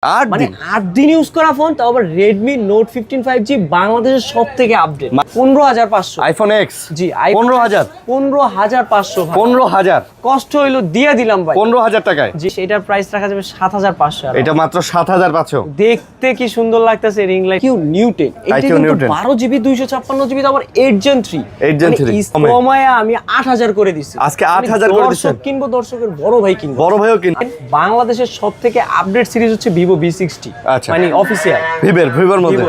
মানে 8 দিন ইউজ করা ফোন, তাও আবার Redmi Note 15 5G বাংলাদেশের সবথেকে আপডেট 15500 আইফোন এক্স। জি 15000 15500 ভাই 15000 কষ্ট হইলো দিয়ে দিলাম ভাই 15000 টাকায়। জি এটার প্রাইস রাখা যাবে 7500। এটা মাত্র 7500। দেখতে কি সুন্দর লাগতেছে রিং লাইট কিউ নিউটেন। এটা কিন্তু 12GB 256GB আবার 8 Gen 3 কমায় আমি 8000 করে দিছি। আজকে 8000 করে দিছেন। দর্শক কিনবো, দর্শকের বড় ভাই কিনবো, বড় ভাইও কিনবে। বাংলাদেশের সবথেকে আপডেট সিরিজ হচ্ছে Vivo V60 মানে অফিশিয়াল ভিভোর মধ্যে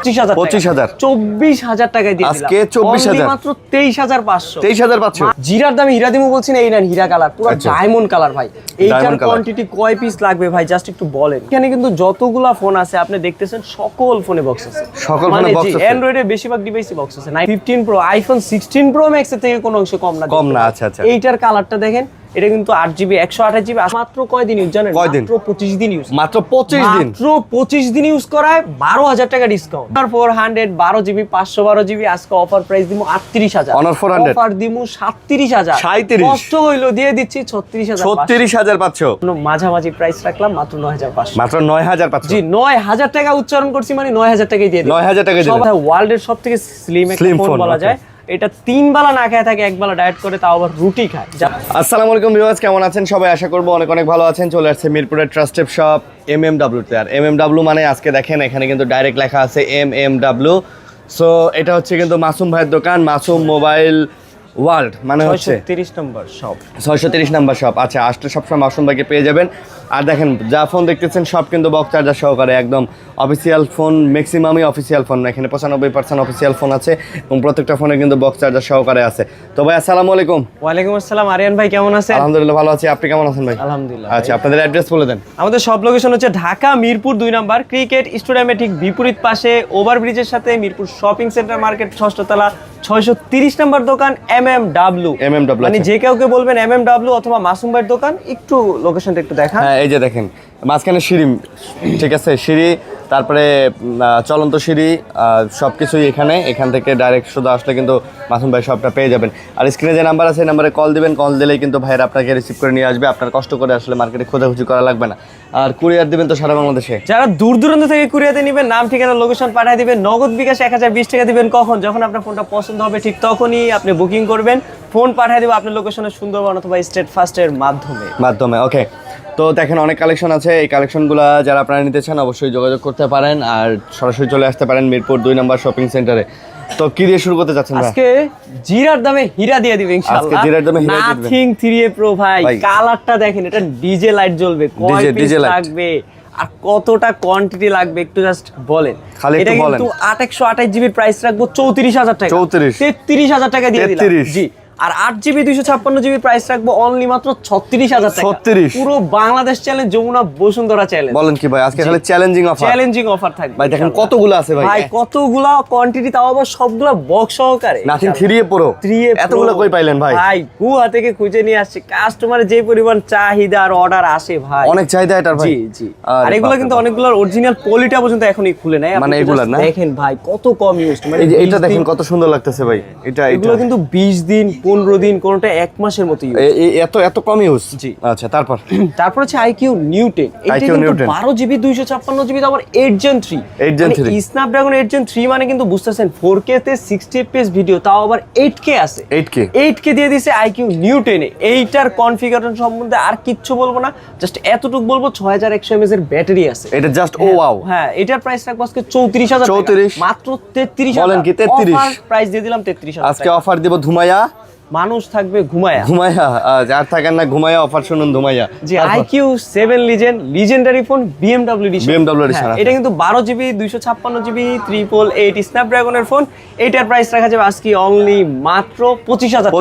25000 24000 টাকায় দিয়ে দিলাম আজকে 24000 মাত্র 23500 23500। জিরার দামে হীরা দিমু বলছেন, এই নেন হীরা কালার পুরো ডায়মন্ড কালার ভাই। এইটার কোয়ান্টিটি কয় পিস লাগবে ভাই জাস্ট একটু বলেন। এখানে কিন্তু যতগুলা ফোন আছে আপনি দেখতেছেন সকল ফোনে বক্স আছে, সকল ফোনে বক্স আছে। অ্যান্ড্রয়েডে বেশিরভাগ ডিভাইসে বক্স আছে। 15 প্রো আইফোন 16 প্রো ম্যাক্স এর থেকে কোনো অংশ কম না। আচ্ছা। এইটার কালারটা দেখেন, এটা কিন্তু 8GB 128GB মাত্র কয় দিন ইউজ জানেন? মাত্র 25 দিন ইউজ। মাত্র 25 দিন ইউজ করায় 12000 টাকা ডিসকাউন্ট। 400 12GB 512GB আজকে অফার প্রাইস দিমু 38000। অনার 400 অফার দিমু 37000। কষ্ট হইলো দিয়ে দিচ্ছি 36500। মাঝামাঝি প্রাইস রাখলাম মাত্র 9500। মাত্র 9500। জি 9000 টাকা উচ্চারণ করছি মানে 9000 টাকাই দিয়ে দিই। 9000 টাকা দিয়ে দিই। ওয়ার্ল্ডের সবথেকে স্লিম একটা ফোন বলা যায়। এটা 3 বেলা না খেয়ে থাকে, 1 বেলা ডায়েট করে, তাও আবার রুটি খায়। আসসালামু আলাইকুম ভিউয়ার্স, কেমন আছেন সবাই? আশা করব অনেক অনেক ভালো আছেন। চলে আসছে মিরপুরের ট্রাস্টেড শপ MMW তে। আর MMW মানে আজকে দেখেন এখানে কিন্তু ডাইরেক্ট লেখা আছে MMW। সো এটা হচ্ছে কিন্তু মাসুম ভাইয়ের দোকান, মাসুম মোবাইল ওয়ার্ল্ড মানে হচ্ছে 630 নম্বর শপ। 630 নম্বর শপ। আচ্ছা, আসলে সবসময় মাসুম ভাইকে পেয়ে যাবেন। আর দেখেন যা ফোন দেখতেছেন সব কিন্তু বক্স চার্জার সহকারে, একদম অফিসিয়াল ফোন, ম্যাক্সিমামই অফিসিয়াল ফোন। এখানে 95% অফিসিয়াল ফোন আছে এবং প্রত্যেকটা ফোনে কিন্তু বক্স চার্জার সহকারে আছে। তো ভাই আসসালামু আলাইকুম। ওয়ালাইকুম আসসালাম। আরিয়ান ভাই কেমন আছেন? আলহামদুলিল্লাহ ভালো আছি, আপনি কেমন আছেন ভাই? আলহামদুলিল্লাহ। আচ্ছা, আপনাদের অ্যাড্রেস বলে দেন। আমাদের সব লোকেশন হচ্ছে ঢাকা মিরপুর 2 নম্বর ক্রিকেট স্টেডিয়ামের ঠিক বিপরীত পাশে ওভারব্রিজের সাথে মিরপুর শপিং সেন্টার মার্কেট 6ষ্ঠ তলা 630 নম্বর দোকান MMW। মানে যে কাউকে বলবেন MMW অথবা মাসুম ভাইয়ের দোকান, একটু লোকেশনটা একটু দেখান। হ্যাঁ এই যে দেখেন মাঝখানে সিঁড়ি, ঠিক আছে, সিঁড়ি, তারপরে চলন্ত সিঁড়ি, সবকিছুই এখান থেকে ডাইরেক্ট শুধু আসলে কিন্তু মাসুম ভাই সবটা পেয়ে যাবেন। আর স্ক্রিনে যে নাম্বার আছে এই নাম্বারে কল দিবেন, কল দিলেই কিন্তু ভাইয়ের আপনাকে রিসিভ করে নিয়ে আসবে। আপনার কষ্ট করে আসলে মার্কেটে খোঁজাখুঁজি করা লাগবে না। আর কুরিয়ার দিবেন তো সারা বাংলাদেশে। যারা দূর দূরান্ত থেকে কুরিয়াতে নেবেন, নাম ঠিকানা লোকেশন পাঠিয়ে দিবেন, নগদ বিকাশ 1020 টাকা দিবেন। কখন? যখন আপনার ফোনটা পছন্দ হবে ঠিক তখনই আপনি বুকিং করবেন, ফোন পাঠিয়ে দেবো আপনার লোকেশনে সুন্দরবন অথবা স্টেট ফার্স্টের মাধ্যমে। ওকে, তো দেখেন অনেক কালেকশন আছে। এই কালেকশনগুলো যারা আপনারা নিতে চান অবশ্যই যোগাযোগ করতে পারেন আর সরাসরি চলে আসতে পারেন মিরপুর 2 নম্বর শপিং সেন্টারে। তো কি দিয়ে শুরু করতে চাচ্ছেন? আজকে জিরার দামে হীরা দিয়ে দিবেন ইনশাআল্লাহ। আজকে জিরার দামে হীরা দিবেন। নাথিং 3A Pro ভাই, কালারটা দেখেন, এটা ডিজে লাইট জ্বলবে, কয় পিস লাগবে আর কতটা কোয়ান্টিটি লাগবে একটু জাস্ট বলেন। এটা কিন্তু 8128GB প্রাইস রাখবো 34000 টাকা। 33000 টাকা দিয়ে দিলাম। জি, আর 8GB 256GB প্রাইস রাখবো অনলি মাত্র 36000 টাকা। 36 পুরো বাংলাদেশ চ্যালেঞ্জ, যমুনা বসুন্ধরা চ্যালেঞ্জ। বলেন কি ভাই, আজকে খালি চ্যালেঞ্জিং অফার থাকবে ভাই। দেখেন কতগুলো আছে ভাই, কতগুলা কোয়ান্টিটি, তাও আবার সবগুলা বক্স সহকারে। নাথিং 3A Pro এতগুলো কই পাইলেন ভাই? ভাই গুয়া থেকে খুঁজে নিয়ে আসছে, কাস্টমারের যে পরিমাণ চাহিদা আর অর্ডার আসে ভাই, অনেক চাহিদা এটার ভাই। জি আর এগুলো কিন্তু অনেকগুলোর অরিজিনাল পলিটা পর্যন্ত এখনই খুলে নাই। মানে এগুলা না, দেখেন ভাই কত কম ইউজ। মানে এইটা দেখেন কত সুন্দর লাগতেছে ভাই। এগুলো কিন্তু 20 দিন 15 দিন, কোনটা 1 মাসের মতো ইউজ। এত কম ইউজ। জি আচ্ছা, তারপর হচ্ছে IQ Newton। এটা কিন্তু 12GB 256GB আবার 8 Gen 3 স্ন্যাপড্রাগন 8 Gen 3 মানে কিন্তু বুঝতেছেন 4K তে 60 fps ভিডিও, তাও আবার 8K আছে। 8K দিয়ে দিয়েছে IQ Newton এ। এইটার কনফিগারেশন সম্বন্ধে আর কিচ্ছু বলবো না, জাস্ট এতটুকু বলবো 6100 mAh এর ব্যাটারি আছে। এটা জাস্ট ও ওয়াও। হ্যাঁ, এটার প্রাইস রাখবো আজকে 34000 টাকা। মাত্র 33000। বলেন কি 33? প্রাইস দিয়ে দিলাম 33000। আজকে অফার দিব ধুমায়া, মানুষ থাকবে ঘুমায়া। যার থাকেন না ঘুমায়া, অফার শুনুন ধুমায়া। জি, IQ7 legendary phone BMW edition. এটা কিন্তু 12GB 256GB 888 স্ন্যাপড্রাগনের ফোন। এটার প্রাইস রাখা যাবে আজকে অনলি মাত্র 25000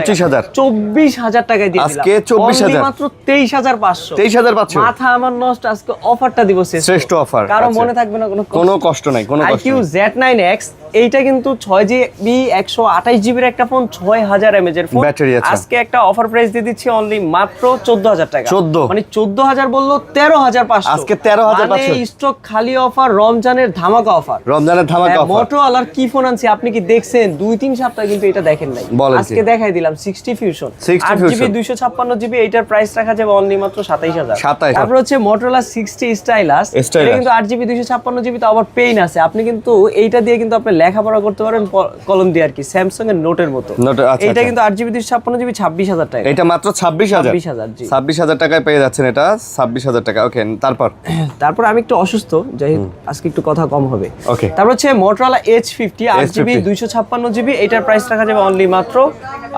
24000 টাকায় দিয়ে দিলাম। আজকে 24000 মাত্র 23500। মাথা আমার নষ্ট, আজকে অফারটা দিব শ্রেষ্ঠ অফার। কারো মনে থাকবে না, কোনো কষ্ট নাই। IQ Z9X এইটা কিন্তু 6GB 128GB একটা ফোন, 6000 mAh এর ফোন। ব্যাটারি আছে। আজকে একটা অফার প্রাইস দিয়ে দিচ্ছি অনলি মাত্র 14000 টাকা। 14 মানে 14000 বললো 13500। আজকে 13500 মানে স্টক খালি অফার, রমজানের ধামাকা অফার। রমজানের ধামাকা অফার। মোটরোলার কি ফোন আনছি আপনি কি দেখছেন? 2-3 সপ্তাহ কিন্তু এটা দেখেন নাই। বলেন আজকে কি? দেখাই দিলাম 60 ফিউশন 8GB 256GB, এইটার প্রাইস রাখা যাবে অনলি মাত্র 27000। 27,000 তারপর হচ্ছে মোটরোলা 60 স্টাইলাস, এটা কিন্তু 8GB 256GB, তো আবার পেইন আছে। আপনি কিন্তু এইটা দিয়ে কিন্তু আপনি লেখাপড়া করতে পারেন কলম দিয়ে আর কি, স্যামসাং এর নোটের মতো। আচ্ছা, এটা কিন্তু 8GB 256GB 26000 টাকা। এটা মাত্র 26000। 26000 জি। 26000 টাকায় পেয়ে যাচ্ছেন এটা, 26000 টাকা। ওকে, তারপর আমি একটু অসুস্থ, যাই হোক আজকে একটু কথা কম হবে। ওকে। তারপর হচ্ছে মোটরোলা H50 8GB 256GB, এটার প্রাইস রাখা যাবে অনলি মাত্র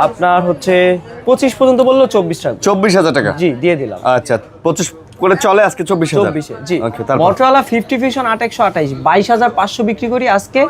আপনার হচ্ছে 25 পর্যন্ত বললো 24 টাকা। 24000 টাকা। জি দিয়ে দিলাম। আচ্ছা 25 করে চলে আজকে 24000। 24 জি। ওকে, তারপর মোটরোলা 50 ফিউশন 8128 22500 বিক্রি করি, আজকে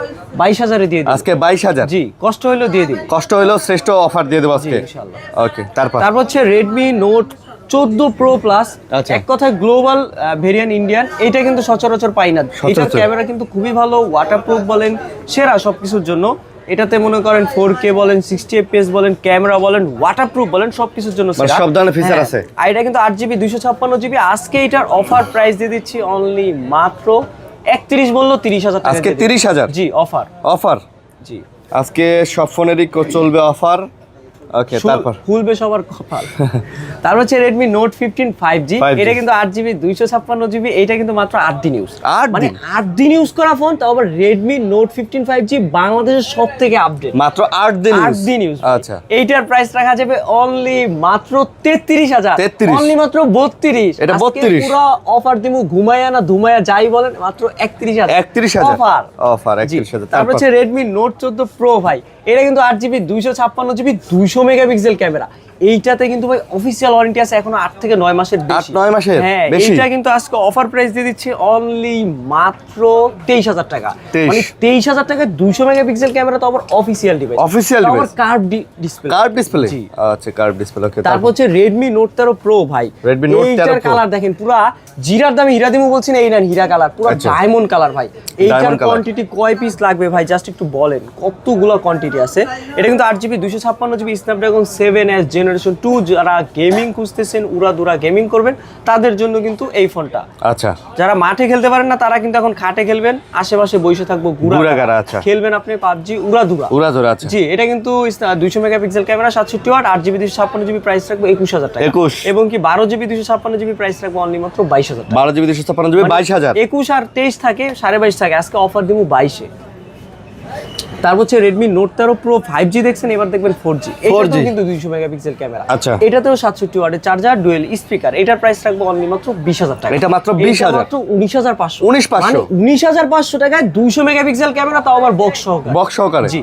22000 এ দিয়ে দিই। আজকে 22000। জি, কষ্ট হইলো দিয়ে দিই। কষ্ট হইলো শ্রেষ্ঠ অফার দিয়ে দেব আজকে ইনশাআল্লাহ। ওকে, তারপর হচ্ছে Redmi Note 14 Pro Plus, আচ্ছা। এক কথায় গ্লোবাল ভেরিয়েন্ট ইন্ডিয়ান। এটা কিন্তু সচরাচর পাই না। এটার ক্যামেরা কিন্তু খুবই ভালো, ওয়াটারপ্রুফ বলেন সেরা সবকিছুর জন্য। এটাতে মনে করেন 4K বলেন, 60 fps বলেন, ক্যামেরা বলেন, ওয়াটারপ্রুফ বলেন, সবকিছুর জন্য মানে সেরা। সব ধরনের ফিচার আছে। আর এটা কিন্তু 8GB 256GB। আজকে এটার অফার প্রাইস দিয়ে দিচ্ছি অনলি মাত্র 31 বললো 30000 টাকা। আজকে 30000 জি অফার। অফার জি আজকে সব ফোনেরই চলবে অফার। ওকে, তারপর খুলবে সবার কপাল। তারপর হচ্ছে Redmi Note 15 5G, এটা কিন্তু 8GB 256GB, এটা কিন্তু মাত্র 8 দিন ইউজ। মানে 8 দিন ইউজ করা ফোন, তাও আবার Redmi Note 15 5G বাংলাদেশের সবথেকে আপডেট। মাত্র 8 দিন ইউজ। আচ্ছা, এইটার প্রাইস রাখা যাবে অনলি মাত্র 33000। অনলি মাত্র 32। এটা 32 পুরো অফার দিমু, ঘুমায়া না ধুমায়া যাই বলেন, মাত্র 31000 অফার 31000। তারপর হচ্ছে Redmi Note 14 Pro ভাই, এটা কিন্তু 8GB 256GB 200 মেগাপিক্সেল ক্যামেরা। এইটাতে কিন্তু ভাই অফিসিয়াল ওয়ারেন্টি আছে এখনো 8 থেকে 9 মাসের বেশি। 8-9 মাসের বেশি। এইটা কিন্তু আজকে অফার প্রাইস দিয়ে দিচ্ছি অনলি মাত্র 23000 টাকা। মানে 23000 টাকায় 200 মেগাপিক্সেল ক্যামেরা, তো আবার official device. Official device, curve display. Curve display. আচ্ছা, কার্ভ ডিসপ্লে। ওকে, তারপর হচ্ছে Redmi Note 13 Pro ভাই, Redmi Note 13 এইটার Pro কালার দেখেন, পুরা জিরার দামে হীরা দিমু বলছি না, এই নেন হীরা কালার, পুরো ডায়মন্ড কালার ভাই। এইটার কোয়ান্টিটি কয় পিস লাগবে ভাই, জাস্ট একটু বলেন কতগুলো কোয়ান্টিটি আছে। এটা কিন্তু 8GB 256GB Snapdragon 7S generation 2, যারা গেমিং খুঁজতেছেন, উড়াদুরা গেমিং করবেন, তাদের জন্য কিন্তু এই ফোনটা। আচ্ছা, যারা মাঠে খেলতে পারেন না, তারা কিন্তু এখন খাটে খেলবেন, আশেপাশে বসে থাকবো ঘুরাঘারা। আচ্ছা, খেলবেন আপনি PUBG উড়াদুরা। আচ্ছা জি, এটা কিন্তু 200 megapixel camera, 67 watt, 8GB 256GB price রাখবো 21000 টাকা। 21 এবং কি 12GB 256GB প্রাইস রাখবো অনলি মাত্র 22000 টাকা। 12GB 256GB 22000। 21 আর 23 থাকে, 22.5 থাকে, আজকে অফার দিমু 22 এ। তারপর হচ্ছে Redmi Note 13 Pro 5G দেখছেন, এবার দেখবেন 4G। এটাতেও কিন্তু 200 মেগাপিক্সেল ক্যামেরা। আচ্ছা, এটাতেও 67 ওয়াটের চার্জার, ডুয়েল স্পিকার। এটার প্রাইস রাখবো অনলি মাত্র 20000 টাকা। এটা মাত্র 20000, মাত্র 19500। 19500 মানে 19500 টাকায় 200 মেগাপিক্সেল ক্যামেরা, তাও আবার বক্স সহকারে। জি।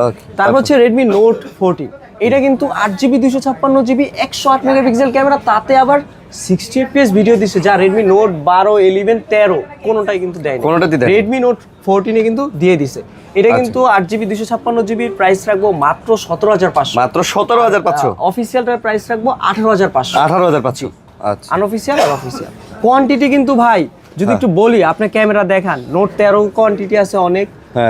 ওকে, তারপর হচ্ছে Redmi Note 14, এটা কিন্তু 8GB 256GB 108 মেগাপিক্সেল ক্যামেরা, তাতে আবার 60 fps ভিডিও দিচ্ছে, যা Redmi Note 12 11 13 কোনোটাই কিন্তু দেয়নি। Redmi Note 14 এ কিন্তু দিয়ে দিছে। এটা কিন্তু 8GB 256GB প্রাইস রাখবো মাত্র 17500। মাত্র 17500। অফিসিয়ালটার প্রাইস রাখবো 18500। 18500। আচ্ছা, আনঅফিসিয়াল আর অফিসিয়াল। কোয়ান্টিটি কিন্তু ভাই যদি একটু বলি, আপনি ক্যামেরা দেখান, Note 13 কোয়ান্টিটি আছে অনেক,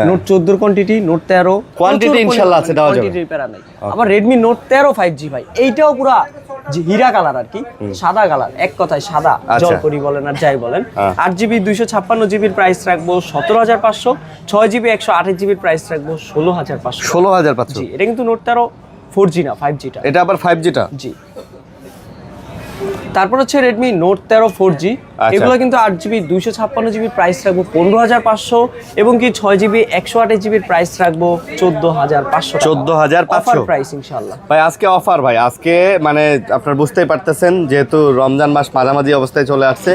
Note 14 কোয়ান্টিটি, Note 13 কোয়ান্টিটি ইনশাআল্লাহ আছে, দেওয়া যাবে। কোয়ান্টিটির প্যারা নাই। আবার Redmi Note 13 5G ভাই, এইটাও পুরা হীরা কালার আর কি, সাদা কালার, এক কথায় সাদা, জলপরি বলেন আর যাই বলেন। 8GB 256GB প্রাইস রাখবো 17500, 6GB 128GB প্রাইস রাখবো 16500। 16500। জি, এটা কিন্তু Note 13 4G না, 5G টা। এটা আবার 5G টা। জি। তারপর হচ্ছে Redmi Note 13 4G, এগুলো কিন্তু 8GB 256GB প্রাইস রাখবো 15500, এবং কি 6GB 128GB প্রাইস রাখবো 14500। 14500 অফার প্রাইস ইনশাআল্লাহ ভাই। আজকে অফার ভাই, আজকে মানে আপনারা বুঝতেই পারতেছেন, যেহেতু রমজান মাস মাঝামাঝি অবস্থায় চলে আসছে,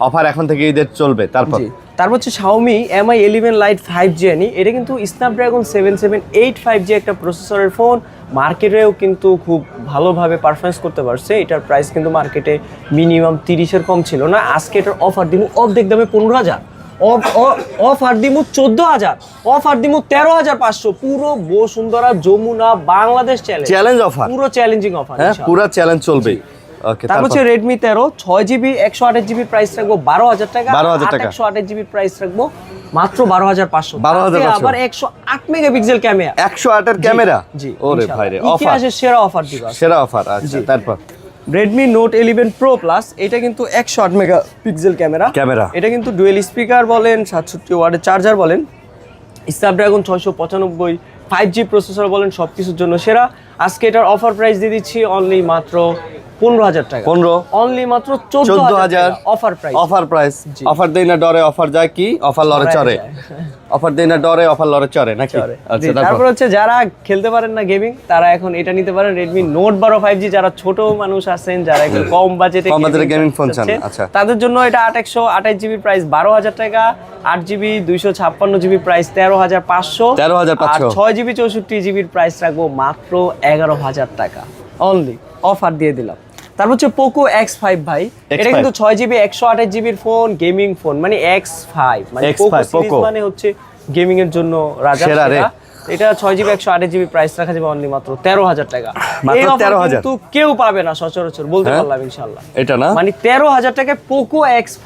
অফার এখন থেকে ঈদের চলবে। তারপর হচ্ছে Xiaomi Mi 11 Lite 5G আনি, এটা কিন্তু Snapdragon 778 5G একটা প্রসেসরের ফোন। মার্কেটেও কিন্তু খুব ভালোভাবে পারফরমেন্স করতে পারছে। এটার প্রাইস কিন্তু মার্কেটে মিনিমাম 30-এর কম ছিল না। আজকে এটার অফার দিমু অর্ধেক দামে 15000, অফার দিমু 14000, অফার দিমু 13500। পুরো বসুন্ধরা যমুনা বাংলাদেশ চ্যালেঞ্জ অফার, পুরো চ্যালেঞ্জিং অফার, পুরো চ্যালেঞ্জ চলবে। ওকে, তারপর হচ্ছে Redmi 13 6GB 128GB প্রাইস রাখবো 12000 টাকা, 12000 টাকা। 128GB প্রাইস রাখবো মাত্র 12,500 12,500 আবার 108 মেগাপিক্সেল ক্যামেরা 108 এর ক্যামেরা জি ওরে ভাই রে অফার ইতিহাসের সেরা অফার দিব সেরা অফার আচ্ছা তারপর Redmi Note 11 Pro Plus এটা কিন্তু 108 মেগাপিক্সেল ক্যামেরা এটা কিন্তু ডুয়েল স্পিকার বলেন 67 ওয়াটের চার্জার বলেন Snapdragon 695 5G প্রসেসর বলেন সবকিছুর জন্য সেরা আজকে এটার অফার প্রাইস দিয়ে দিচ্ছি অনলি মাত্র 15,000 টাকা 15 অনলি মাত্র 14,000 অফার প্রাইস অফার দেই না ডরে অফার যায় কি অফার লরে চড়ে অফার দেই না ডরে অফার লরে চড়ে নাকি আচ্ছা তারপর হচ্ছে যারা খেলতে পারেন না গেমিং তারা এখন এটা নিতে পারেন Redmi Note 12 5G যারা ছোট মানুষ আছেন যারা একটু কম বাজেটে গেমিং ফোন চান আচ্ছা তাদের জন্য এটা 8128 জিবি প্রাইস 12,000 টাকা 8 জিবি 256 জিবি প্রাইস 13,500 আর 6 জিবি 64 জিবির প্রাইস রাখবো মাত্র 11,000 টাকা অনলি অফার দিয়ে দিলাম তারপর হচ্ছে Poco X5 ভাই এটা কিন্তু 6 জিবি 128 জিবির ফোন গেমিং ফোন মানে X5 মানে Poco সিরিজ মানে হচ্ছে গেমিং এর জন্য রাজা সেরা এটা 6 জিবি 128 জিবি প্রাইস রাখা যাবে অনলি মাত্র 13,000 টাকা মাত্র 13,000 কিন্তু কেউ পাবে না সচরাচর বলতে পারলাম ইনশাআল্লাহ এটা না মানে 13,000 টাকায় Poco X5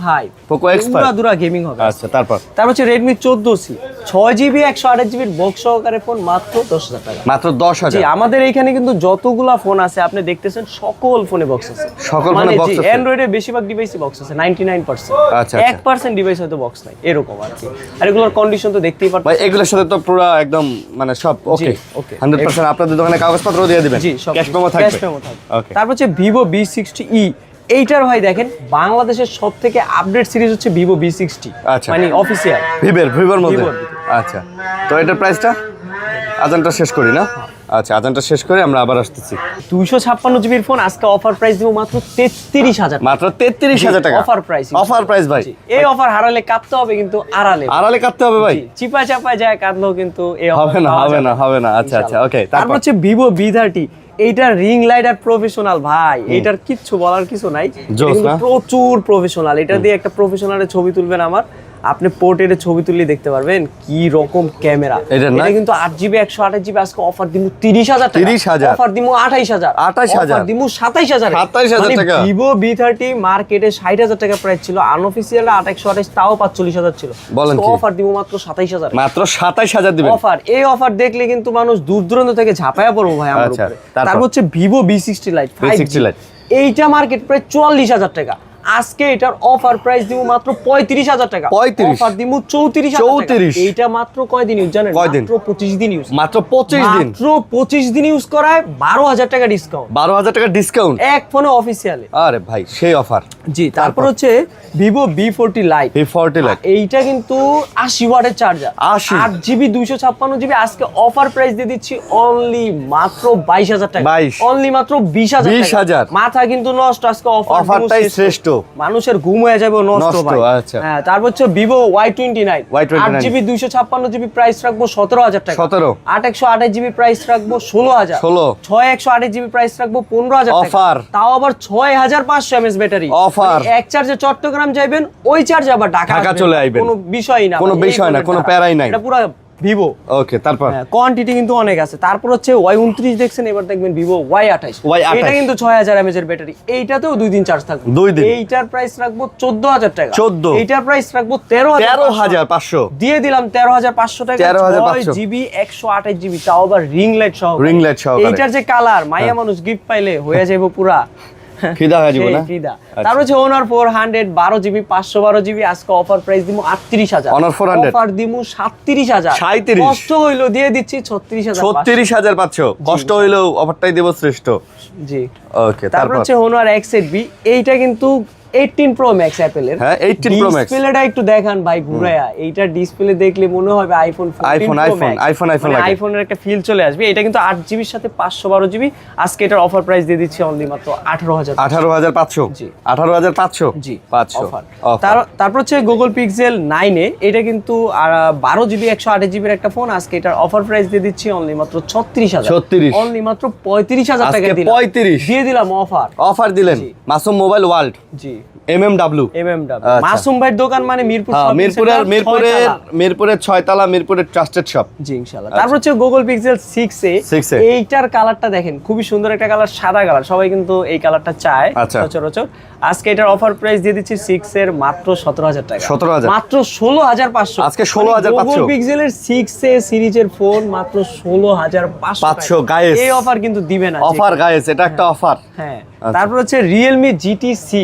পুরো গেমিং হবে আচ্ছা তারপর হচ্ছে Redmi 14C 6 জিবি 128 জিবির বক্স সহকারে ফোন মাত্র 10,000 টাকা মাত্র 10,000 জি আমাদের এইখানে কিন্তু যতগুলা ফোন আছে আপনি দেখতেছেন সকল ফোনে বক্স আছে সকল ফোনে বক্স আছে অ্যান্ড্রয়েডে বেশিরভাগ ডিভাইসে বক্স আছে 99% আচ্ছা 1% ডিভাইস হয়তো বক্স নাই এরকম আর কি আর এগুলোর কন্ডিশন তো দেখতেই পাচ্ছেন ভাই এগুলোর সাথে তো পুরো একদম মানে সব ওকে 100% আপনাদের দোকানে কাগজপত্র দিয়ে দিবেন ক্যাশ মেমো থাকবে ওকে তারপর হচ্ছে Vivo V60e এইটার ভাই দেখেন বাংলাদেশের সবথেকে আপডেট সিরিজ হচ্ছে Vivo V60 আচ্ছা মানে অফিশিয়াল ভিভোর মধ্যে আচ্ছা তো এটার প্রাইসটা আজানটা শেষ করি না আচ্ছা আজানটা শেষ করে আমরা আবার আসতেছি 256 জিবির ফোন আজকে অফার প্রাইস দিব মাত্র 33,000 মাত্র 33,000 টাকা অফার প্রাইস ভাই এই অফার হারালে কাঁদতে হবে কিন্তু আড়ালে কাঁদতে হবে ভাই চিপা চাপা যায় কাঁদলেও কিন্তু এই হবে না আচ্ছা আচ্ছা ওকে তারপর হচ্ছে Vivo V30 এইটার রিং লাইট আর প্রফেশনাল ভাই এইটার কিচ্ছু বলার কিছু নাই প্রচুর প্রফেশনাল এটা দিয়ে একটা প্রফেশনালের ছবি তুলবেন আমার আপনি পোর্ট্রেটে ছবি তুললে দেখতে পারবেন কি রকম ক্যামেরা এটা কিন্তু 8 জিবি 128 জিবি আজকে অফার দিমু 30,000 টাকা অফার দিমু 28,000 অফার দিমু 27,000 টাকা Vivo V30 মার্কেটে 60,000 টাকা প্রাইস ছিল আনঅফিশিয়াল 8 তাও 45,000 ছিল অফার দিমু মাত্র 27,000 মাত্র 27,000 দিবেন অফার এই অফার দেখলে কিন্তু মানুষ দূর দূরান্ত থেকে ঝাঁপায়া পড়বো ভাই আমার উপরে তারপর হচ্ছে Vivo V60 Lite 5G এইটা মার্কেট প্রাইস 44,000 টাকা আজকে এটার অফার প্রাইস দিমু মাত্র 35,000 টাকা অফার দিমু 34,000 টাকা এইটা মাত্র কয়দিন ইউজ জানেন মাত্র 25 দিন ইউজ মাত্র 25 দিন ইউজ করায় 12,000 টাকা ডিসকাউন্ট 12,000 টাকা ডিসকাউন্ট এক ফোনে অফিশিয়ালি আরে ভাই সেই অফার জি তারপর হচ্ছে Vivo V40 Lite এইটা কিন্তু 80 ওয়াটের চার্জার 8 জিবি 256 জিবি আজকে অফার প্রাইস দিয়ে দিচ্ছি অনলি মাত্র 22,000 টাকা অনলি মাত্র 20,000 মাথা কিন্তু নষ্ট আজকে অফারটাই শ্রেষ্ঠ মানুষের ঘুম হয়ে যাবে নষ্ট ভাই হ্যাঁ তারপর হচ্ছে Vivo Y29 8 GB 256 GB price রাখবো 17,000 টাকা 828 জিবি প্রাইস রাখবো 16,000 6128 জিবি প্রাইস রাখবো 15,000 টাকা অফার তাও আবার 6,500 mAh ব্যাটারি অফার এক চার্জে চট্টগ্রাম যাইবেন ওই চার্জে আবার ঢাকা চলে আইবেন কোনো বিষয় না কোনো প্যারাই নাই এটা পুরো Vivo ওকে তারপর কোয়ান্টিটি কিন্তু অনেক আছে তারপর হচ্ছে Y29 দেখছেন এবার দেখবেন Vivo Y28 এটা কিন্তু 6000 mAh এর ব্যাটারি এইটাতেও 2 দিন চার্জ থাকবে 2 দিন এইটার প্রাইস রাখবো 14,000 টাকা 14 এইটার প্রাইস রাখবো 13,500 দিয়ে দিলাম 13,500 টাকা 6 জিবি 128 জিবি তাও আবার রিং লাইট সহ এইটার যে কালার মাইয়া মানুষ গিফট পাইলে হয়ে যাবে পুরা ফিদা হয়ে যাবে না তারপর হচ্ছে Honor 400 12 জিবি 512 জিবি আজকে অফার প্রাইস দিমু 38,000 Honor 400 অফার দিমু 37,000 কষ্ট হইলো দিয়ে দিচ্ছি 36,500 কষ্ট হইলো অফারটাই দেব শ্রেষ্ঠ জি ওকে তারপর হচ্ছে Honor X8B এইটা কিন্তু 18 Pro Max Apple এর হ্যাঁ 18 Pro Max ডিসপ্লেটা একটু দেখান ভাই ঘুরায়া এইটা ডিসপ্লে দেখলে মনে হবে আইফোন আইফোনের একটা ফিল চলে আসবে এটা কিন্তু 8 জিবির সাথে 512 জিবি আজকে এটার অফার প্রাইস দিয়ে দিচ্ছি অনলি মাত্র 18,500 জি 18,500 জি 500 অফার তারপর হচ্ছে Google Pixel 9 এ এটা কিন্তু 12 জিবি 128 জিবির একটা ফোন আজকে এটার অফার প্রাইস দিয়ে দিচ্ছি অনলি মাত্র 36,000 অনলি মাত্র 35,000 টাকা দিলাম দিয়ে দিলাম অফার দিলেন মাসুম মোবাইল ওয়ার্ল্ড জি MMW। আচ্ছা। মাসুম ভাইয়ের দোকান মানে মিরপুর হ্যাঁ, shopping center, মিরপুরের 6 তালা মিরপুরের ট্রাস্টেড শপ। জি ইনশাআল্লাহ। তারপর হচ্ছে গুগল পিক্সেল 6a। এইটার কালারটা দেখেন, খুবই সুন্দর একটা কালার, সাদা কালার, সবাই কিন্তু এই কালারটা চায় আচ্ছা। সচরাচর। আজকে এটার অফার প্রাইস দিয়ে দিচ্ছি 6 এর মাত্র 17,000 টাকা। 17,000 মাত্র 16,500 আজকে 16,500 গুগল পিক্সেলের 6a সিরিজের ফোন মাত্র 16,500 গাইস। এই অফার কিন্তু দিবে না। অফার গাইস, এটা একটা অফার। হ্যাঁ। তারপর হচ্ছে Realme GT6।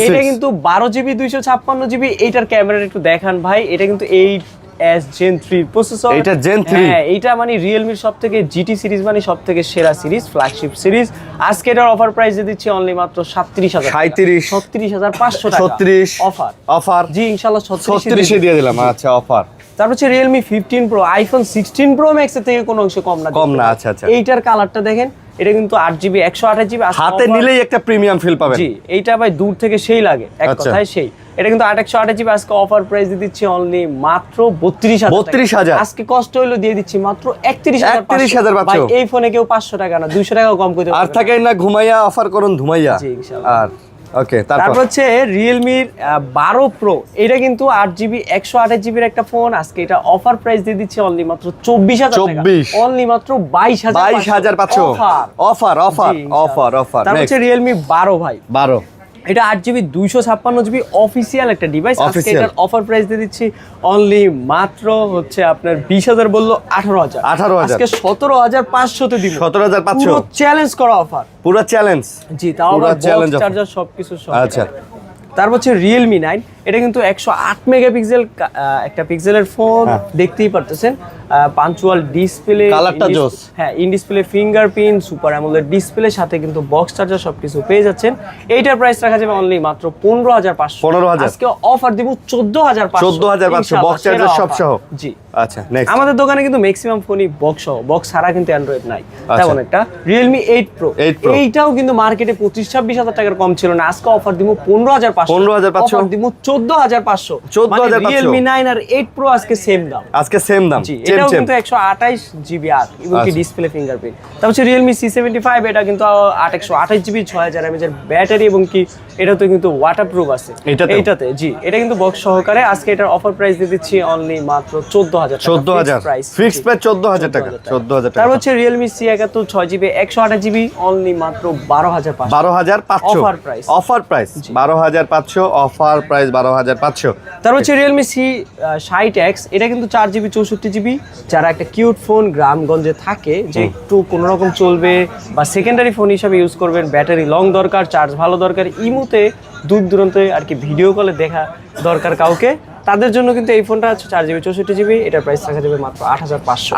এটা কিন্তু 12GB 256GB। এইটার ক্যামেরা একটু দেখান ভাই, এটা কিন্তু 8S Gen 3 প্রসেসর। এটা Gen 3। হ্যাঁ, এটা মানে Realme-র সবথেকে GT সিরিজ মানে সবথেকে সেরা সিরিজ, ফ্ল্যাগশিপ সিরিজ। আজকে এটার অফার প্রাইস দিচ্ছি অনলি মাত্র 37,000 টাকা। 37,500 টাকা 36 অফার। অফার জি ইনশাআল্লাহ 36 দিয়ে দিলাম। আচ্ছা, অফার। তারপর হচ্ছে Realme 15 Pro, iPhone 16 Pro Max এর থেকে কোনো অংশ কম না। আচ্ছা আচ্ছা। এইটার কালারটা দেখেন, এটা কিন্তু 8GB 128GB হাতে নিলেই একটা প্রিমিয়াম ফিল পাবেন। জি, এইটা ভাই দূর থেকে সেই লাগে, এক কথায় সেই। এটা কিন্তু 8/128GB। আজকে অফার প্রাইস দিয়ে দিচ্ছি অনলি মাত্র 32,000। আজকে কষ্ট হইলো দিয়ে দিচ্ছি মাত্র 31,500। ভাই এই ফোনে কেউ 500 টাকা না 200 টাকাও কম করে আর থাকে না ঘুমাইয়া অফার করুন ধুমাইয়া। জি ইনশাআল্লাহ। আর ওকে, তারপর হচ্ছে Realme 12 Pro। এটা কিন্তু 8GB 128GB এর একটা ফোন। আজকে এটা অফার প্রাইস দিয়ে দিচ্ছি অনলি মাত্র 24,000 টাকা। অনলি মাত্র 22,500 অফার অফার অফার অফার। তারপর হচ্ছে Realme 12 ভাই। 12 এটা 8GB 256GB অফিসিয়াল একটা ডিভাইস। আজকে এটার অফার প্রাইস দিয়ে দিচ্ছি অনলি মাত্র হচ্ছে আপনার 20,000 বললো 18,000। আজকে 17,500 তে দিব। 17,500 পুরো চ্যালেঞ্জ করা অফার, পুরো চ্যালেঞ্জ। জি, তাও আবার বক্স চার্জার সবকিছু সব। আচ্ছা। তারপর হচ্ছে Realme 9। এটা কিন্তু 108 মেগাপিক্সেল একটা পিক্সেলের ফোন, দেখতেই পারতেছেন। পাঞ্চুয়াল ডিসপ্লে, কালারটা জোস। হ্যাঁ, in display fingerprint, super AMOLED display, সাথে কিন্তু বক্স চার্জার সবকিছু পেয়ে যাচ্ছেন। এইটার প্রাইস রাখা যাবে অনলি মাত্র 15,500। 15,000। আজকে অফার দিব 14,500। 14,500 বক্স চার্জার সব সহ। জি আচ্ছা, নেক্সট। আমাদের দোকানে কিন্তু ম্যাক্সিমাম ফোনই বক্স সহ, বক্স ছাড়া কিন্তু অ্যান্ড্রয়েড নাই। তেমন একটা Realme 8 Pro। এইটাও কিন্তু মার্কেটে 25-26,000 টাকার কম ছিল না। আজকে অফার দিব 15,500। 15,500 অফার দিব 14,500। 14,500 Realme 9 আর 8 Pro আজকে সেম দাম। আজকে সেম দাম। জি, এটাও কিন্তু 128GB আর এবং কি ডিসপ্লে ফিঙ্গারপ্রিন্ট। তারপর হচ্ছে Realme C75। এটা কিন্তু 128GB 6000 mAh এর ব্যাটারি এবং কি এটাতে কিন্তু ওয়াটারপ্রুফ আছে এইটাতে। জি, এটা কিন্তু বক্স সহকারে। আজকে এটার অফার প্রাইস দিয়ে দিচ্ছি অনলি মাত্র 14,000 টাকা। 14,000 ফিক্সড প্রাইস 14,000 টাকা। 14,000 টাকা। তারপর হচ্ছে Realme C71 6GB 128GB only মাত্র 12,500। 12,500 offer price. Offer price 12,500 offer price 12,500। তারপর হচ্ছে Realme C60X। এটা কিন্তু 4GB 64GB। যারা একটা কিউট ফোন গ্রামগঞ্জে থাকে, যে একটু কোনো রকম চলবে বা সেকেন্ডারি ফোন হিসাবে ইউজ করবেন, ব্যাটারি লং দরকার, চার্জ ভালো দরকার, ইমুতে দূর দূরান্তে আর কি ভিডিও কলে দেখা দরকার কাউকে, তাদের জন্য কিন্তু এই ফোনটা হচ্ছে 4GB 64GB। এটার প্রাইস রাখা যাবে মাত্র 8,500।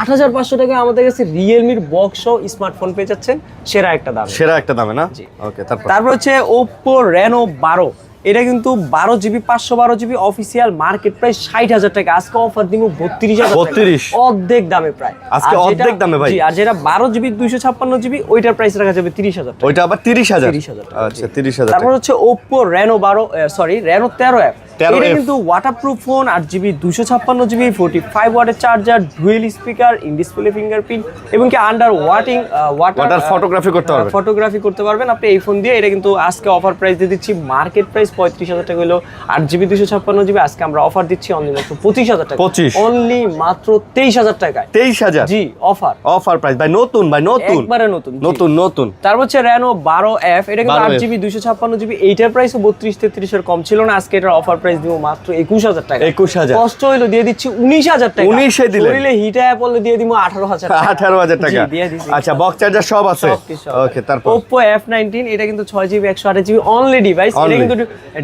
8,500 টাকা আমাদের কাছে Realme-র বক্স সহ স্মার্টফোন পেয়ে যাচ্ছেন সেরা একটা দামে না? জি। ওকে, তারপর হচ্ছে Oppo Reno 12। এটা কিন্তু 12GB 512GB official market price 60,000 টাকা। আজকে অফার দিব 32,000 টাকা, অর্ধেক দামে প্রায়। আজকে অর্ধেক দামে ভাই। জি, আর যেটা 12GB 256GB ওইটার প্রাইস রাখা যাবে 30,000 টাকা। ওইটা আবার 30,000। টাকা। আচ্ছা, 30,000। তারপর হচ্ছে Oppo Reno 13F। এটা কিন্তু ওয়াটারপ্রুফ ফোন, 8GB 256GB 45 ওয়াটের charger, dual speaker, in display fingerprint এবং কি আন্ডার ওয়াটার ফটোগ্রাফি করতে পারবেন আপনি এই ফোন দিয়ে। এটা কিন্তু আজকে অফার প্রাইস দিয়ে দিচ্ছি, মার্কেট প্রাইস 35,000 টাকা হলো। 8GB 256GB আজকে আমরা অফার দিচ্ছি অনলি মাত্র 25,000 টাকা। অনলি মাত্র 23,000 টাকায়। 23,000? জি, অফার প্রাইস ভাই, নতুন ভাই, নতুন একবারে নতুন। তারপর হচ্ছে Reno 12F। এটা কিন্তু 8GB 256GB। এইটার প্রাইসও 32-33 এর কম ছিল না। আজকে এটার অফার প্রাইস দিব মাত্র 21,000 টাকা। 21,000 কষ্ট হইলো দিয়ে দিচ্ছি 19,000 টাকা। 19 এ দিলে শরীরে হিট অ্যাপল দিয়ে দিব 18,000 টাকা। 18,000 টাকা দিয়ে দিছি। আচ্ছা, বক্স চার্জার সব আছে। ওকে, তারপর Oppo F19। এটা কিন্তু 6GB 128GB অনলি ডিভাইস। এটা কিন্তু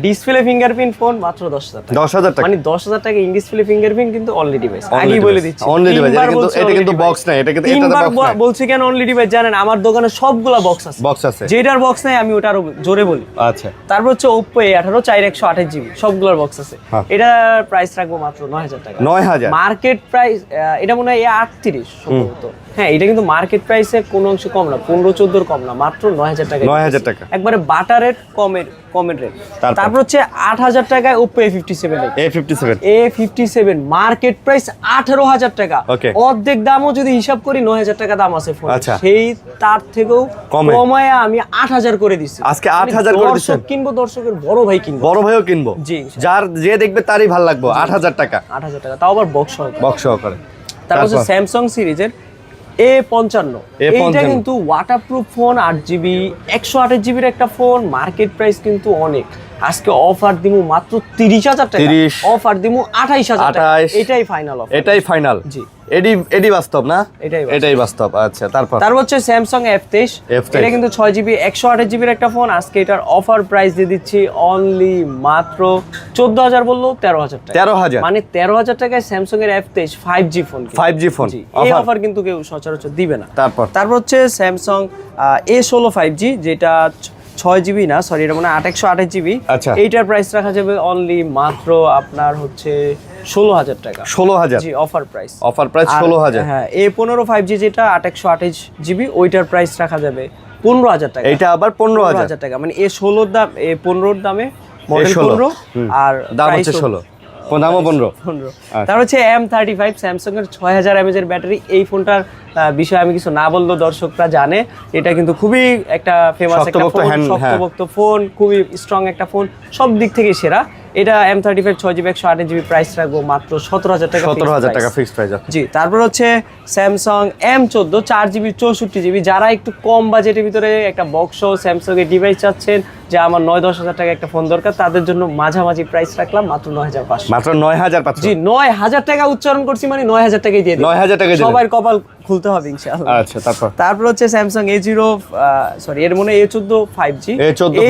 ডিসপ্লে ফিঙ্গারপ্রিন্ট ফোন, মাত্র 10,000 টাকা। 10,000 টাকা মানে 10,000 টাকা ইন ডিসপ্লে ফিঙ্গারপ্রিন্ট কিন্তু অনলি ডিভাইস। আগেই বলে দিচ্ছি অনলি ডিভাইস। এটা কিন্তু বক্স নাই, এটা কিন্তু বক্স নাই। বলছি কেন অনলি ডিভাইস জানেন? আমার দোকানে সবগুলা বক্স আছে। যেটার বক্স নাই আমি ওটার জোরে বলি। আচ্ছা। তারপর হচ্ছে Oppo A18 4128GB সবগুলোর সিঙ্গেল বক্স আছে, হ্যাঁ। এটা প্রাইস রাখবো মাত্র 9000 টাকা। 9000 মার্কেট প্রাইস এটা মনে হয় 38 সম্ভবত। হ্যাঁ, এটা কিন্তু মার্কেট প্রাইসে কোনো অংশ কম না, 15-14 কম না, মাত্র 9000 টাকা। 9000 টাকা একবারে বাটার রেট, কমের রেট। তারপর হচ্ছে 8000 টাকায় Oppo A57 A57 market price 18000 টাকা। Okay. অর্ধেক দামও যদি হিসাব করি 9000 টাকা দাম আছে ফোন, আচ্ছা। সেই তার থেকেও কমে। কমায় আমি 8000 করে দিচ্ছি। আজকে 8000 করে দিচ্ছেন। দর্শক কিনবো, দর্শকের বড় ভাই কিনবো, বড় ভাইও কিনবো, জি, যার যে দেখবে তারই ভালো লাগবে। 8000 টাকা 8000 টাকা, তাও আবার বক্স সহ। বক্স সহকারে। তারপর হচ্ছে স্যামসাং সিরিজের A55 এইটা কিন্তু ওয়াটারপ্রুফ ফোন, 8GB 128GB এর একটা ফোন। মার্কেট প্রাইস কিন্তু অনেক, আজকে অফার দিমু মাত্র 30000 টাকা। 30 অফার দিমু 28000 টাকা। 28 এটাই ফাইনাল অফার, এটাই ফাইনাল। জি, এডি বাস্তব না, এটাই বাস্তব। এটাই বাস্তব। আচ্ছা, তারপর হচ্ছে স্যামসাং F23 এটা কিন্তু 6GB 128GB এর একটা ফোন। আজকে এটার অফার প্রাইস দিয়ে দিচ্ছি অনলি মাত্র 14000, বললো 13000 টাকা। 13000 মানে 13000 টাকায় স্যামসাং এর F23 5G phone. 5G phone এই অফার কিন্তু কেউ সচরাচর দিবে না। তারপর হচ্ছে স্যামসাং A16 5G, যেটা 6GB না, সরি, এটা মানে 828GB। আচ্ছা। এইটার প্রাইস রাখা যাবে অনলি মাত্র আপনার হচ্ছে 16000 টাকা। 16000 জি, অফার প্রাইস। Offer price 16000। হ্যাঁ, A15 5G যেটা 828GB, ওইটার প্রাইস রাখা যাবে 15000 টাকা। এইটা আবার 15000 টাকা, মানে A16 এর দাম A15 দামে মডেল 15 আর দাম হচ্ছে 16, দামও 15। তার হচ্ছে M35 স্যামসাং এর 6000 mAh এর ব্যাটারি। এই ফোনটার বিষয়ে আমি কিছু না বললেও দর্শকরা জানে, এটা কিন্তু খুবই একটা ফেমাস একটা ফোন, শক্তপোক্ত ফোন, খুবই স্ট্রং একটা ফোন, সব দিক থেকে সেরা। এটা M35 6GB 128GB, প্রাইস রাখবো মাত্র 17000 টাকা। 17000 টাকা ফিক্সড প্রাইস। জি, তারপর হচ্ছে স্যামসাং M14 4GB 64GB। যারা একটু কম বাজেটের ভিতরে একটা বক্স স্যামসাং এর ডিভাইস চাচ্ছেন, যে আমার 9-10 হাজার টাকা একটা ফোন দরকার, তাদের জন্য মাঝামাঝি প্রাইস রাখলাম মাত্র 9500। মাত্র 9500। জি, 9000 টাকা উচ্চারণ করছি, মানে 9000 টাকাই দিয়ে দিই। 9000 টাকা সবার কপাল খুলতে হবে ইনশাআল্লাহ। আচ্ছা, তারপর হচ্ছে স্যামসাং এর মনে A14 5G,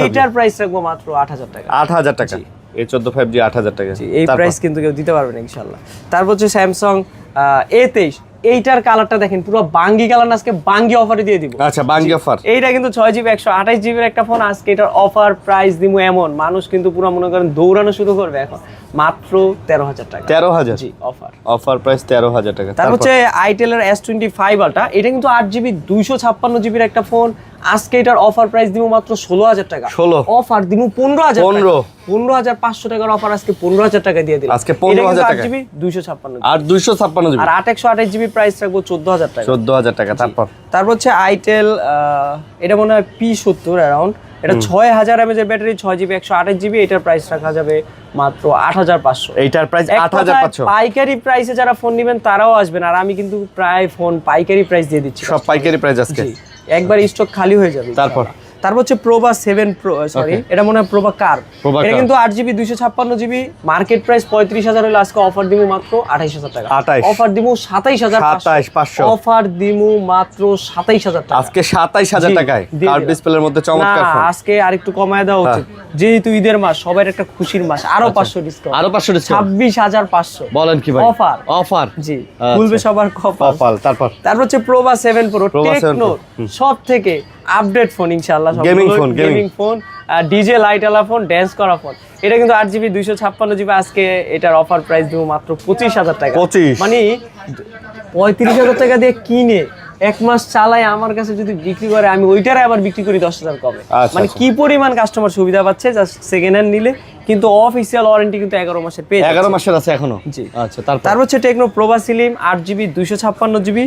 এইটার প্রাইস রাখবো মাত্র 8000 টাকা। 8000 টাকা। A14 5G 8000 টাকা। এই প্রাইস কিন্তু কেউ দিতে পারবে না ইনশাআল্লাহ। তারপর হচ্ছে স্যামসাং A23, এইটার কালারটা দেখেন, পুরো বাঙ্গি কালার, আজকে বাঙ্গি অফারে দিয়ে দিব। আচ্ছা, বাঙ্গি অফার। এইটা কিন্তু 6GB 128GB এর একটা ফোন। আজকে এটার অফার প্রাইস দিমু এমন, মানুষ কিন্তু পুরো মনে করেন দৌড়ানো শুরু করবে এখন, মাত্র 13000 টাকা। 13000 জি, অফার প্রাইস 13000 টাকা। তারপর হচ্ছে আইটেল এর S25 Ultra, এটা কিন্তু 8GB 256GB এর একটা ফোন। আজকে এটার অফার প্রাইস দিমু মাত্র 16000 টাকা। অফার দিমু 15000 টাকা। 15500 টাকার অফার আজকে 15000 টাকা দিয়ে দিলাম। আজকে 15000 টাকা। 8GB 256 আর 256GB আর 828GB প্রাইস রাখবো 14000 টাকা। 14000 টাকা। তারপর হচ্ছে আইটেল এটা মনে হয় P70 অ্যারাউন্ড, এটা 6000 mAh এর ব্যাটারি, 6GB 128GB। এটার প্রাইস রাখা যাবে মাত্র 8500। এইটার প্রাইস 8500। পাইকারি প্রাইসে যারা ফোন নেবেন তারাও আসবেন, আর আমি কিন্তু প্রায় ফোন পাইকারি প্রাইস দিয়ে দিচ্ছি, সব পাইকারি প্রাইস আজকে। একবার স্টক খালি হয়ে যাবে। তারপর হচ্ছে প্রোবা 7 প্রো, সরি, এটা মনে হয় প্রোবা কার। এটা কিন্তু 8GB 256GB, মার্কেট প্রাইস 35000 হলো, আজকে অফার দিমু মাত্র 28000 টাকা। অফার দিমু 27500। অফার দিমু মাত্র 27000 টাকা। আজকে 27000 টাকায় কার্ভ ডিসপ্লের মধ্যে চমৎকার ফোন। আজকে আরেকটু কমায় দেওয়া উচিত, যেহেতু ঈদের মাস, সবার একটা খুশির মাস, আরো 500 ডিসকাউন্ট। আরো 500 ডিসকাউন্ট, 26500। বলেন কি ভাই? অফার জি, খুলবে সবার কপাল। তারপর হচ্ছে প্রোবা 7 প্রো, টেকনো সব থেকে আপডেট ফোন ইনশাআল্লাহ, গেমিং ফোন, ডিজে লাইট আলা ফোন, ড্যান্স করা ফোন। এটা কিন্তু 8GB 256GB। আজকে এটার অফার প্রাইস দিব মাত্র 25000 টাকা। মানে 35000 টাকা দিয়ে কিনে 1 মাস চালায় আমার কাছে যদি বিক্রি করে, আমি ওইটারে আবার বিক্রি করি 10000 কমে। মানে কি পরিমাণ কাস্টমার সুবিধা পাচ্ছে জাস্ট সেকেন্ড হ্যান্ড নিলে, কিন্তু অফিসিয়াল ওয়ারেন্টি কিন্তু 11 মাসের পেয়ে যাচ্ছে। 11 মাসের আছে এখনো। জি, আচ্ছা। তারপর হচ্ছে টেকনো প্রোবা স্লিম 8GB 256GB।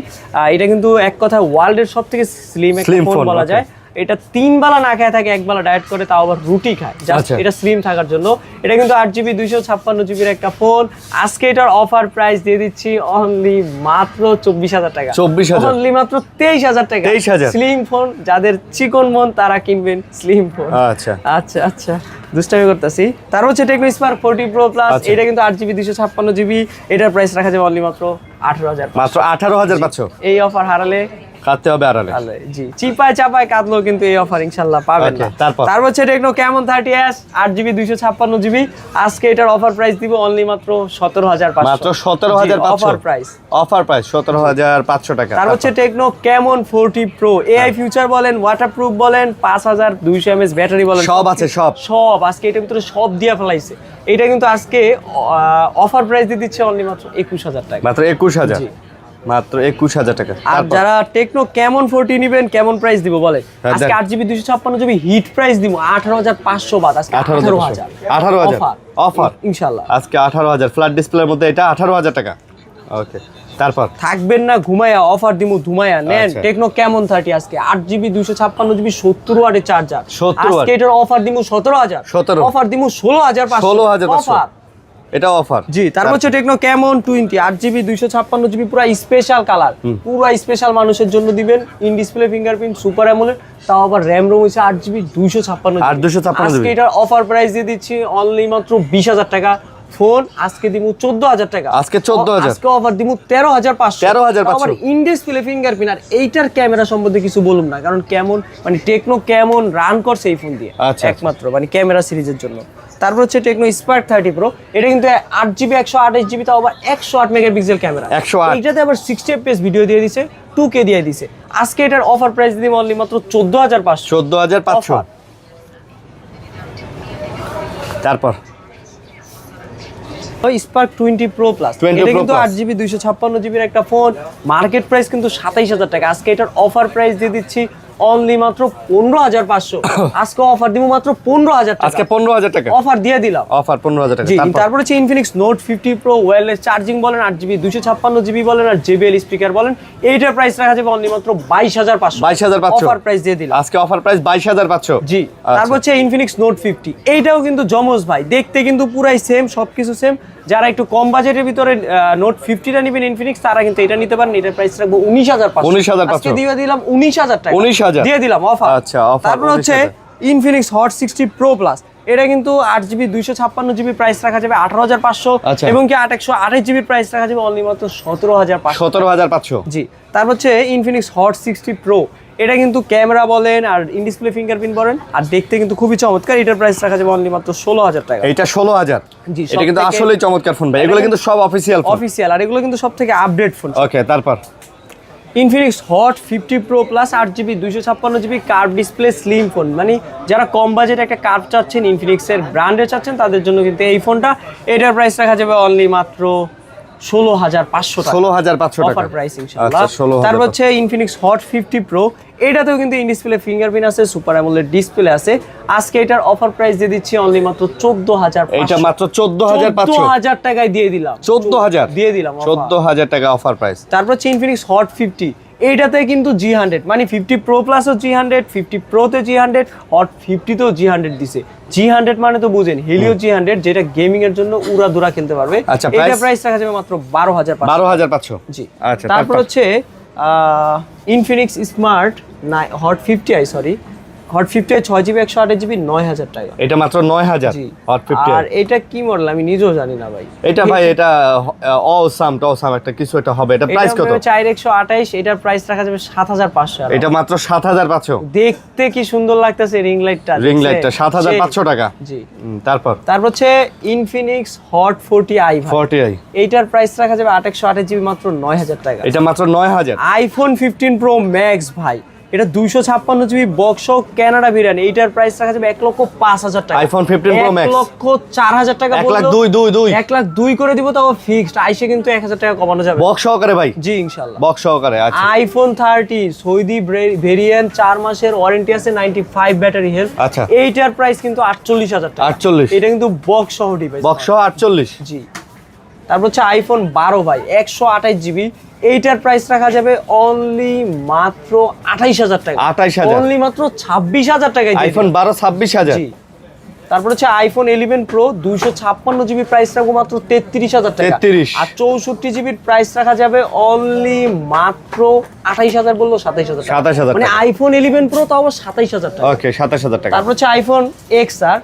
এটা কিন্তু এক কথায় ওয়ার্ল্ডের সবথেকে স্লিম একটা ফোন বলা যায়। এটা 3 বেলা না খেয়ে থাকে, 1 বেলা ডায়েট করে, তাও আবার রুটি খায়, জাস্ট এটা স্লিম থাকার জন্য। এটা কিন্তু 8GB 256GB এর একটা ফোন। আজকে এটার অফার প্রাইস দিয়ে দিচ্ছি অনলি মাত্র 24000 টাকা। 24000, অনলি মাত্র 23000 টাকা। 23000 স্লিম ফোন, যাদের চিকন মন তারা কিনবেন স্লিম ফোন। আচ্ছা দুষ্টামি করতেছি। তার হচ্ছে টেকনো স্পার্ক 40 প্রো প্লাস, এটা কিন্তু 8GB 256GB। এটার প্রাইস রাখা যাবে অনলি মাত্র 18000। মাত্র 18000 পাচ্ছ। এই অফার হারালে কাটতে হবে আড়ালে। জি, চিপায় চাপায় কাটলেও কিন্তু এই অফার ইনশাআল্লাহ পাবেন না। তারপর হচ্ছে techno Camon 30s 8GB 256GB, আজকে এটার অফার প্রাইস দিব অনলি মাত্র 17500। মাত্র 17500 অফার প্রাইস। অফার প্রাইস 17500 টাকা। তারপর হচ্ছে techno Camon 40 pro, AI future বলেন, ওয়াটারপ্রুফ বলেন, 5200 mAh ব্যাটারি বলেন, সব আছে, সব আজকে এটার ভিতরে সব দিয়া ফেলাইছে। এটা কিন্তু আজকে অফার প্রাইস দিয়ে দিচ্ছে অনলি মাত্র 21000 টাকা। মাত্র 21000, মাত্র 21000 টাকা। আর যারা টেকনো ক্যামন 40 নেবেন কেমন প্রাইস দিব বলে, আজকে 8GB 256GB হিট প্রাইস দিব 18500 বাদ, আজকে 18000 অফার ইনশাআল্লাহ। আজকে 18000 ফ্ল্যাট ডিসপ্লের মধ্যে এটা 18000 টাকা। ওকে, তারপর থাকবেন না ঘুমায়া, অফার দিমু ধুমায়া নেন। টেকনো ক্যামন 30 আজকে 8GB 256GB 70 ওয়াটের চার্জার, আজকে এটার অফার দিমু 17000, অফার দিমু 16500 অফার, এটা অফার। জি, তারপর হচ্ছে টেকনো ক্যামন 20 8GB 256GB পুরো স্পেশাল কালার, পুরো স্পেশাল মানুষের জন্য দিবেন, in display fingerprint super AMOLED, তাও আবার র‍্যাম রোম হইছে 8GB 256GB। আজকে এটার অফার প্রাইস দিয়ে দিচ্ছি অনলি মাত্র 20000 টাকা। ফোন আজকে দিমু 14000 টাকা, আজকে 14000, আজকে অফার দিমু 13500 আবার ইন ডিসপ্লে ফিঙ্গারপ্রিন্ট। আর এইটার ক্যামেরা সম্বন্ধে কিছু বলুম না, কারণ কেমন মানে টেকনো কেমন রান করছে এই ফোন দিয়ে একমাত্র মানে ক্যামেরা সিরিজের জন্য। তারপর হচ্ছে টেকনো স্পার্ক 30 প্রো, এটা কিন্তু 8GB 128GB তাও আবার 108 মেগাপিক্সেল ক্যামেরা, 108, এইটাতে আবার 60 fps ভিডিও দিয়ে দিছে, 2K দিয়ে দিছে। আজকে এটার অফার প্রাইস দিমু অনলি মাত্র 14500। তারপর স্পার্ক 20 প্রো প্লাস, এটা কিন্তু 8GB 256GB এর একটা ফোন, মার্কেট প্রাইস কিন্তু 27000 টাকা। আজকে এটার অফার প্রাইস দিয়ে দিচ্ছি অনলি মাত্র 15500। আজকে অফার দিব মাত্র 15000 টাকা, আজকে 15000 টাকা অফার দিয়ে দিলাম, অফার 15000 টাকা। জি, তারপর হচ্ছে Infinix note 50 pro wireless charging বলেন, 8GB 256GB বলেন, আর JBL স্পিকার বলেন, এইটার প্রাইস রাখা যাবে অনলি মাত্র 22500। অফার প্রাইস দিয়ে দিলাম, আজকে অফার প্রাইস 22500। জি, তারপর হচ্ছে ইনফিনিক্স নোট 50, এইটাও কিন্তু জমজ ভাই, দেখতে কিন্তু পুরাই সেম, সবকিছু সেম। যারা একটু কম বাজেটের ভিতরে নোট 50টা নেবেন ইনফিনিক্স, তারা কিন্তু এটা নিতে পারেন। এটার প্রাইস রাখবো 19500। আজকে দিয়ে দিলাম 19000 টাকা, 19000 দিয়ে দিলাম অফার। আচ্ছা, অফার। তারপর হচ্ছে ইনফিনিক্স হট 60 প্রো প্লাস, এটা কিন্তু 8GB 256GB প্রাইস রাখা যাবে 18500, এবং কি 828GB প্রাইস রাখা যাবে অনলি মাত্র 17500। জি, তারপর হচ্ছে ইনফিনিক্স হট 60 প্রো, এটা কিন্তু ক্যামেরা বলেন আর ইন ডিসপ্লে ফিঙ্গারপ্রিন্ট বলেন, আর দেখতে কিন্তু খুবই চমৎকার। এটার প্রাইস রাখা যাবে অনলি মাত্র 16000 টাকা। এটা 16000, জি, এটা কিন্তু আসলেই চমৎকার ফোন ভাই, এগুলো কিন্তু সব অফিশিয়াল, আর এগুলো কিন্তু সবথেকে আপডেট ফোন। ওকে, তারপর Infinix Hot 50 Pro Plus 8GB 256GB curve display slim phone, মানে যারা কম বাজেট একটা কার্ভ চাচ্ছেন, ইনফিনিক্সের ব্র্যান্ডে চাচ্ছেন, তাদের জন্য কিন্তু এই ফোনটা। এটার প্রাইস রাখা যাবে অনলি মাত্র 16500 টাকা, 16500 টাকা অফার প্রাইস ইনশাআল্লাহ। আচ্ছা, 16000। তারপর হচ্ছে ইনফিনিক্স হট 50 প্রো, এটাতেও কিন্তু ইন ডিসপ্লে ফিঙ্গারপ্রিন্ট আছে, সুপার অ্যামোলেড ডিসপ্লে আছে। আজকে এটার অফার প্রাইস দিয়ে দিচ্ছি অনলি মাত্র 14500। এটা মাত্র 14500, 14000 টাকায় দিয়ে দিলাম, 14000 দিয়ে দিলাম, 14000 টাকা অফার প্রাইস। তারপর হচ্ছে ইনফিনিক্স হট 50, এইটাতে কিন্তু G100 মানে 50 pro প্লাসও G100, 50 প্রোতে G100, hot 50তেও G100 দিছে। G100 মানে তো বুঝেন হেলিও G100, যেটা গেমিং এর জন্য উড়াধুরা খেলতে পারবে। এটা প্রাইস রাখা যাবে মাত্র 12500। জি, আচ্ছা, তারপর হচ্ছে Infinix smart hot 50i, sorry hot 50i 6GB 128GB 9000 টাকা। এটা মাত্র 9000 হট 50। আর এটা কি মডেল আমি নিজেও জানি না ভাই। এটা ভাই এটা অসাম একটা কিছু একটা হবে। এটা প্রাইস কত? 4128, এটার প্রাইস রাখা যাবে 7500। এটা মাত্র 7500। দেখতে কি সুন্দর লাগতেছে রিং লাইটটা 7500 টাকা। জি, তারপর হচ্ছে ইনফিনিক্স হট 40i, 40i, এইটার প্রাইস রাখা যাবে 828GB মাত্র 9000 টাকা। এটা মাত্র 9000। আইফোন 15 প্রো ম্যাক্স ভাই, এটা 256GB বক্স ক্যানাডা ভেরিয়েন্ট, এইটার প্রাইস রাখা যাবে 1,05,000 টাকা। আইফোন 15 প্রো ম্যাক্স 1,04,000 টাকা, 1,02,200 করে দিব, তাও ফিক্সড। আইসে কিন্তু 1000 টাকা কমানো যাবে বক্স সহকারে ভাই। জি, ইনশাআল্লাহ বক্স সহকারে। আচ্ছা, আইফোন 30 সৌদি ভেরিয়েন্ট, 4 মাসের ওয়ারেন্টি আছে, 95 ব্যাটারি হেলথ। আচ্ছা, এইটার প্রাইস কিন্তু 48000 টাকা। 48, এটা কিন্তু বক্স সহ ডিভাইস, বক্স সহ 48। জি, তারপর হচ্ছে আইফোন 12 ভাই 128GB, এইটার প্রাইস রাখা যাবে অনলি মাত্র 28000 টাকা। 28000, অনলি মাত্র 26000 টাকায় আইফোন 12 26000। জি, তারপর হচ্ছে আইফোন 11 প্রো 256GB প্রাইস রাখবো মাত্র 33000 টাকা। 33, আর 64GB প্রাইস রাখা যাবে অনলি মাত্র 28000, বললো 27000 টাকা, মানে আইফোন 11 প্রো তাও 27000 টাকা। ওকে, 27000 টাকা। তারপর হচ্ছে আইফোন XR,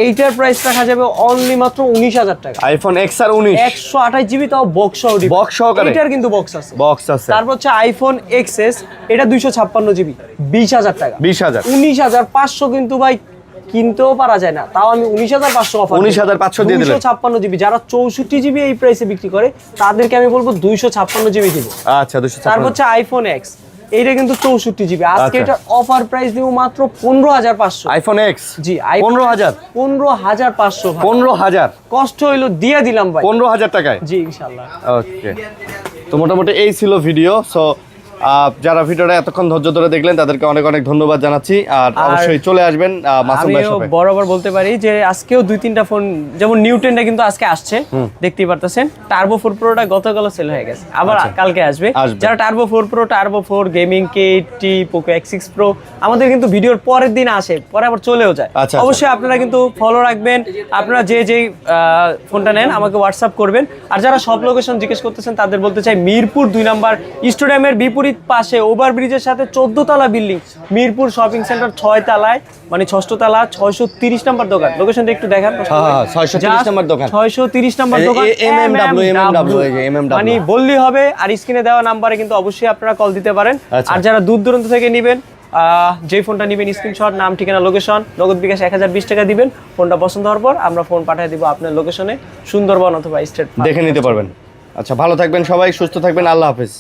এইটার প্রাইস রাখা যাবে অনলি মাত্র 19,000 টাকা। আইফোন এক্স আর 19 128 জিবি, তাও বক্স সহ দিবে। বক্স সহকারে? এটার কিন্তু বক্স আছে। বক্স আছে। তারপর হচ্ছে আইফোন এক্সএস, এটা 256 জিবি, 20,000 টাকা। 20,000 19,500 কিন্তু ভাই কিনতেও পারা যায় না, তাও আমি 19,500 অফার 19,500 দিয়ে দিলেন। 256 জিবি, যারা 64 জিবি এই প্রাইসে বিক্রি করে তাদেরকে আমি বলবো 256 জিবি দিব। আচ্ছা 256। তারপর হচ্ছে আইফোন এক্স, এইটা কিন্তু 64 জিবি, আজকে আচ্ছা। এটার অফার প্রাইস দিব মাত্র 15,500। আইফোন এক্স জি 15,000 15,500 ভাই। 15,000 কষ্ট হইলো দিয়ে দিলাম ভাই। 15,000 টাকায়। জি ইনশাআল্লাহ। ওকে, তো মোটামুটি এই ছিল ভিডিও। সো যারা ভিডিওটা এতক্ষণ ধৈর্য ধরে দেখলেন তাদেরকে অনেক অনেক ধন্যবাদ জানাচ্ছি। আর অবশ্যই চলে আসবেন মাসুম ভাই আমিও শপে। বরাবর বলতে পারি যে আজকেও 2-3টা ফোন, যেমন নিউ 10টা কিন্তু আজকে আসছে, দেখতেই পারতেছেন। টার্বো 4 প্রোটা গতকাল সেল হয়ে গেছে, আবার কালকে আসবে। যারা টার্বো 4 প্রো, টার্বো 4 গেমিং, কেটি, পোকো X6 প্রো আমাদের কিন্তু ভিডিওর পরের দিন আসে, পরে আবার চলেও যায়। আচ্ছা, অবশ্যই আপনারা কিন্তু ফলো রাখবেন। আপনারা যে যেই ফোনটা নেন আমাকে হোয়াটসঅ্যাপ করবেন। আর যারা সব লোকেশন জিজ্ঞেস করতেছেন তাদের বলতে চাই, মিরপুর 2 নাম্বার স্টেডিয়ামের বিপরীত পাশে ওভারব্রিজের সাথে 14 তলা বিল্ডিং, মিরপুর শপিং সেন্টার 6 তলায়, মানে 6ষ্ঠ তলা, 630 নাম্বার দোকান। লোকেশনটা একটু দেখান। হ্যাঁ 630 নাম্বার দোকান। 630 নাম্বার দোকান, MMW এই যে MMW মানে বললেই হবে। আর স্ক্রিনে দেওয়া নাম্বারে কিন্তু অবশ্যই আপনারা কল দিতে পারেন। আচ্ছা। আর যারা দূর দূরান্ত থেকে নেবেন, যে ফোনটা নেবেন স্ক্রিনশট, নাম, ঠিকানা, লোকেশন, নগদ বিকাশ 1020 টাকা দিবেন। ফোনটা পছন্দ হওয়ার পর আমরা ফোন পাঠিয়ে দিব আপনার লোকেশনে, সুন্দরবন অথবা স্টেট দেখে নিতে পারবেন। আচ্ছা, ভালো থাকবেন সবাই, সুস্থ থাকবেন, আল্লাহ হাফেজ।